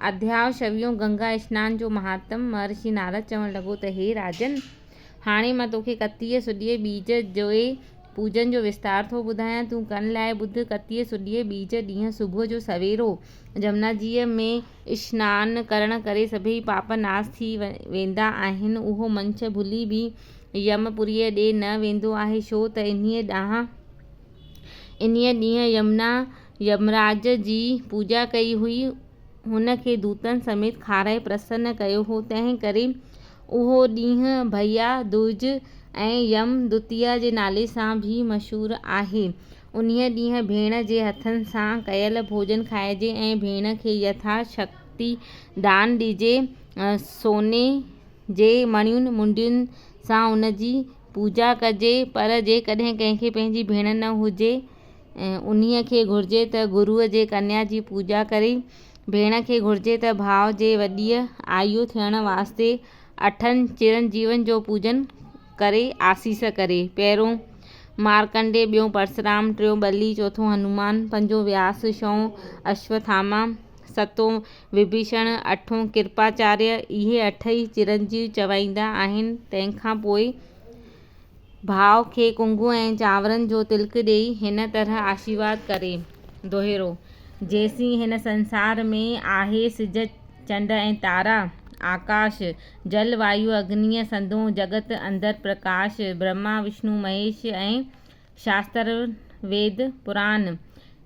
अध्याय 26 गंगा स्नान जो महात्म। महर्षि नारद चवण लॻो त हे राजन, हाणे मां तोखे कतीअ सुॾीअ बीज जे पूजन जो विस्तार थो ॿुधायां। तूं कन लाइ ॿुध। कतीअ सुॾीअ बीज ॾींहुं सुबुह जो सवेरो जमुनाजीअ में स्नान करण करे सभई पाप नाश थी वेंदा आहिनि। उहो मंछ भुली बि यमपुरीअ ॾे न वेंदो आहे, छो त इन्हीअ ॾींहुं यमुना यमराज जी पूॼा कई हुई, हुन खे दूतनि समेत खाराए प्रसन्न कयो हो। तंहिं करे उहो ॾींहुं भैया दूज ऐं यम द्वितीया जे नाले सां बि मशहूरु आहे। उन्हीअ ॾींहुं भेण जे हथनि सां कयल भोजन खाइजे ऐं भेण खे यथाशक्ति दान ॾिजे। सोने जे मणियुनि मुंडियुनि सां उन जी पूॼा कजे। पर जेकॾहिं कंहिंखे पंहिंजी भेण न हुजे, उन्हीअ खे घुरिजे त गुरुअ जे कन्या जी पूॼा करे। भेण खे घुरिजे त भाउ जे वॾीअ आयु थियण वास्ते 8 चिरंजीवनि जो पूजन करे आसीस करे। पहिरियों मार्कंडेय, ॿियों परशुराम, टियों बली, चौथों हनुमान, पंजों व्यास, छहों अश्वत्थामा, सतों विभीषण, अठों कृपाचार्य। इहे 8 ई चिरंजीव चवाईंदा आहिनि। तंहिंखां पोइ भाउ खे कुंगु ऐं चांवरनि जो तिलक ॾेई हिन तरह आशीर्वाद करे। दोहिरो। जेसीं हिन संसार में आहे सिज चंड ऐं तारा, आकाश जल वायु अग्नीअ संदो जगत अंदरि प्रकाश, ब्रह्मा विष्णु महेश ऐं शास्त्र वेद पुराण,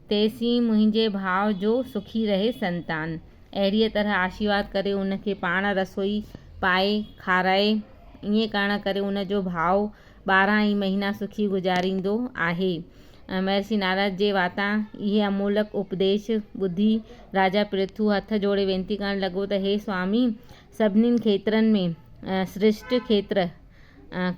तेसीं मुंहिंजे भाउ जो सुखी रहे संतान। अहिड़ीअ तरह आशीर्वाद करे उन खे पाण रसोई पाए खाराए। ईअं करण करे उन जो भाउ 12 ई महीना सुखी गुज़ारींदो आहे। महर्षि नारद जे वाता इहे अमोलक उपदेश ॿुधी राजा पृथु हथ जोड़े वेनती करण लॻो त हे स्वामी, सभिनीनि खेत्रनि में श्रेष्ठ खेत्र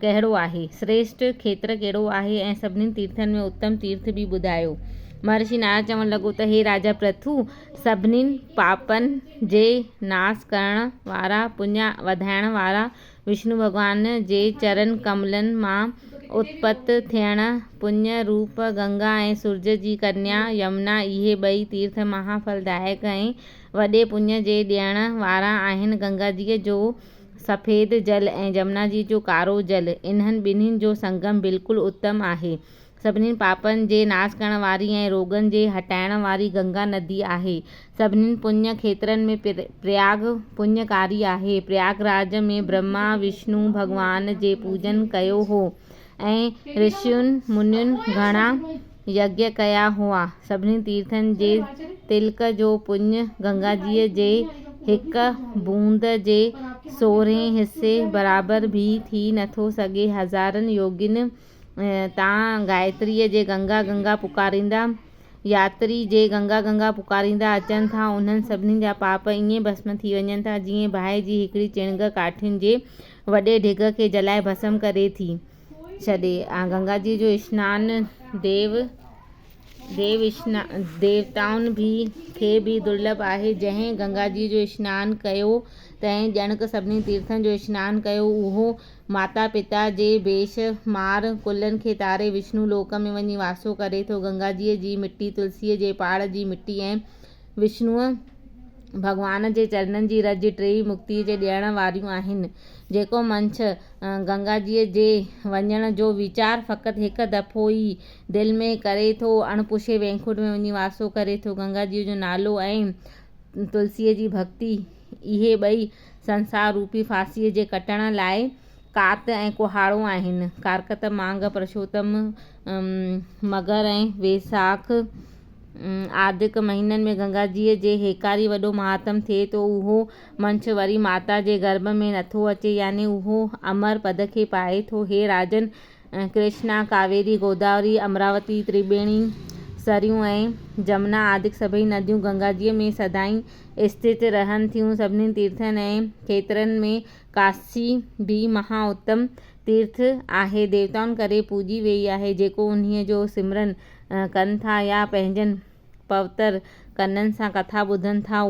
कहिड़ो आहे? श्रेष्ठ खेत्र कहिड़ो आहे ऐं सभिनीनि तीर्थनि में उत्तम तीर्थ बि ॿुधायो। महर्षि नारद चवण लॻो त हे राजा पृथु, सभिनीनि पापनि जे नाश करण वारा, पुञ वधाइण वारा विष्णु भॻवान जे चरण कमलनि मां उत्पत थियण पुण्य रूप गंगा ऐं सूरज जी कन्या यमुना, इहे 2 तीर्थ महाफलदायक ऐं वॾे पुण्य जे ॾियण वारा आहिनि। गंगाजीअ जो सफ़ेद जल ऐं जमुना जी जो कारो जल, इन्हनि ॿिन्हिनि जो संगम बिल्कुलु उत्तम आहे। सभिनीनि पापनि जे नाश करण वारी ऐं रोगनि जे हटाइण वारी गंगा नदी आहे। सभिनीनि पुण्य खेत्रनि में प्रयाग पुण्यकारी आहे। प्रयागराज में ब्रह्मा विष्णु भॻवान जे पूजन कयो हो ऐं ऋषियुनि मुनियुनि घणा यज्ञ कया हुआ। सभिनी तीर्थनि जे तिलक जो पुण्य गंगाजीअ जे हिक बूंद जे 16 हिसे बराबरि बि थी नथो सघे। हज़ारनि योगिन तां गायत्रीअ जे गंगा गंगा पुकारींदा, यात्री जे गंगा गंगा पुकारींदा अचनि था, उन्हनि सभिनी जा पाप ईअं भस्म थी वञनि था जीअं बाहि जी हिकिड़ी चिणग काठियुनि जे वॾे ढिघ खे जलाए भस्म करे थी छॾे। गंगाजी जो स्नान देवताउनि खे बि दुर्लभ आहे। जंहिं गंगाजी जो स्नान कयो तंहिं ॼणक सभिनी तीर्थनि जो स्नान कयो, उहो माता पिता जे बेशुमार कुलनि खे तारे विष्णु लोक में वञी वासो करे थो। गंगाजीअ जी मिटी तुलसीअ जे पाड़ जी मिटी ऐं विष्णुअ भॻवान जे चरणनि जी रज 3 मुक्तिअ जे ॾियण वारियूं आहिनि। जेको मंछ गंगाजीअ जे वञण जो वीचार फ़क़ति हिकु दफ़ो ई दिलि में करे थो, अणपुछे वैकुंठ में वञी वासो करे थो। गंगाजीअ जो नालो ऐं तुलसीअ जी भक्ति, इहे 2 संसार रूपी फांसीअ जे कटण लाइ कात ऐं कुहाड़ो आहिनि। कार्तिक मांघ पुरुषोत्तम मगर ऐं वेसाख आदिक महीननि में गंगाजीअ जे हेकारी वॾो महात्म थिए थो। उहो मंछ वरी माता जे गर्भ में नथो अचे, यानी उहो अमर पद खे पाए थो। हे राजन, कृष्णा, कावेरी, गोदावरी, अमरावती, त्रिवेणी, सरयू ऐं जमुना आदिक सभई नदियूं गंगाजीअ में सदाईं स्थित रहनि थियूं। सभिनी तीर्थनि ऐं खेत्रनि में काशी बि महा उत्तम तीर्थ आहे। देवताउनि करे पूॼी वेई आहे। जेको उन्हीअ जो सिमरन कनि था या पंहिंजनि पवित्र कननि सां कथा ॿुधनि था,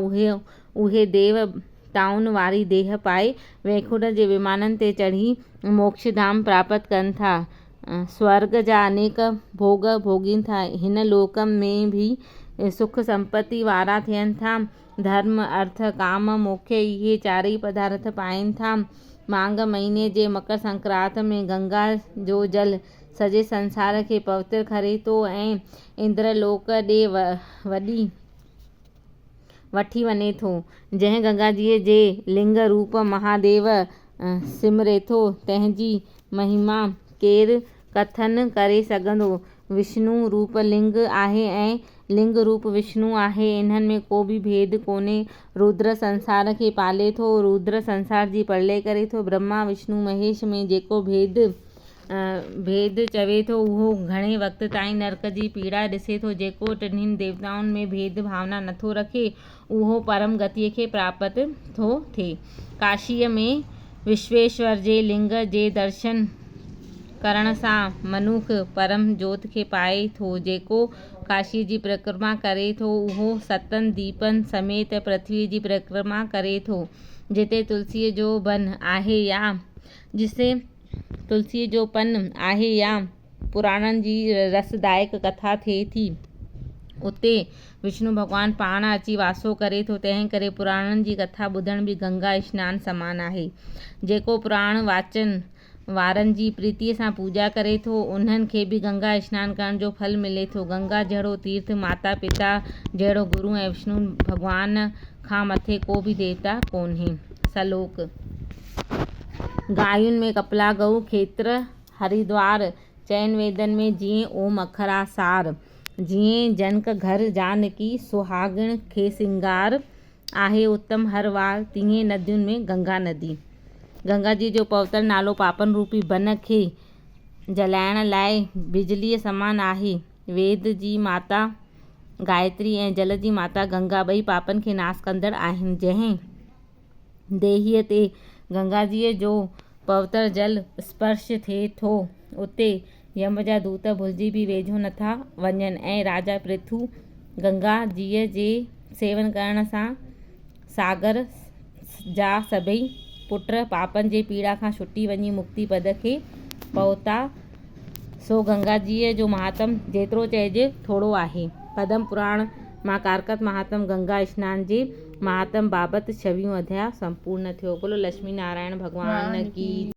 उहे देवताउनि वारी देह पाए वैकुंठ जे विमाननि ते चढ़ी मोक्षधाम प्राप्त कनि था, स्वर्ग जा अनेक भोग भोॻीनि था, हिन लोक में बि सुख संपत्ति वारा थियनि था धर्म अर्थ काम मोक्ष इहे चारई पदार्थ पाइनि था। माघ महीने जे मकर संक्रांत में गंगा जो जल सॼे संसार खे पवित्र करे थो ऐं इंद्रलोक ॾे वठी वञे थो। जंहिं गंगाजीअ जे लिंग रूप महादेव सिमरे थो तंहिंजी महिमा केरु कथन करे सघंदो। विष्णु रूप लिंग आहे ऐं लिंग रूप विष्णु आहे, इन्हनि में को बि भेद कोन्हे। रुद्र संसार खे पाले थो, रुद्र संसार जी प्रलय करे थो। ब्रह्मा विष्णु महेश में जेको भेद चवे थो उहो घणे वक़्त ताईं नरक जी पीड़ा ॾिसे थो। जेको टिन्हिनि देवताउनि में भेद भावना नथो रखे उहो परम गतिअ खे प्राप्त थो थिए। काशीअ में विश्वेश्वर जे लिंग जे दर्शन करण सां मनुख परम जोत खे पाए थो। जेको काशीअ जी परिक्रमा करे थो उहो सतनि दीपनि समेत पृथ्वीअ जी परिक्रमा करे थो। जिते तुलसीअ जो पन आहे या पुराणनि जी रसदायक कथा थिए थी उते विष्णु भॻवानु पाण अची वासो करे थो। तंहिं करे पुराणनि जी कथा ॿुधण बि गंगा स्नान समान आहे। जेको पुराण वाचन वारनि जी प्रीतीअ सां पूॼा करे थो उन्हनि खे बि गंगा स्नान करण जो फल मिले थो। गंगा जहिड़ो तीर्थ माता पिता जहिड़ो गुरु ऐं विष्णु भॻवान खां मथे को बि देवता कोन्हे। सलोक गायुनि में कपिला गऊ खेत्र हरिद्वार चइनि वेदनि में जीअं ओम अखरा सार। जीअं जनक घर जानकी सुहागिण खे सिंगार आहे उत्तम हर वार, तीअं नदियुनि में गंगा नदी। गंगा जी जो पवित्र नालो पापन रूपी बन खे जलाइण लाइ बिजलीअ समान आहे। वेद जी माता गायत्री ऐं जल जी माता गंगा ॿई पापनि खे नास कंदड़ आहिनि। जंहिं देहीअ ते गंगाजीअ जो पवित्र जल स्पर्श थिए थो उते यम जा दूत भुलिजी बि वेझो नथा वञनि ऐं राजा पृथु गंगाजीअ जे सेवन करण सां सागर जा सभई पुट पापनि जे पीड़ा खां छुटी वञी मुक्ति पद खे पहुता। सो गंगाजीअ जो महात्म जेतिरो चइजे थोरो आहे। पद्म पुराण मां कारकत महात्म गंगा स्नान जे महात्म बाबति 26 अध्याय संपूर्ण थियो। बोलो लक्ष्मी नारायण भॻवान की।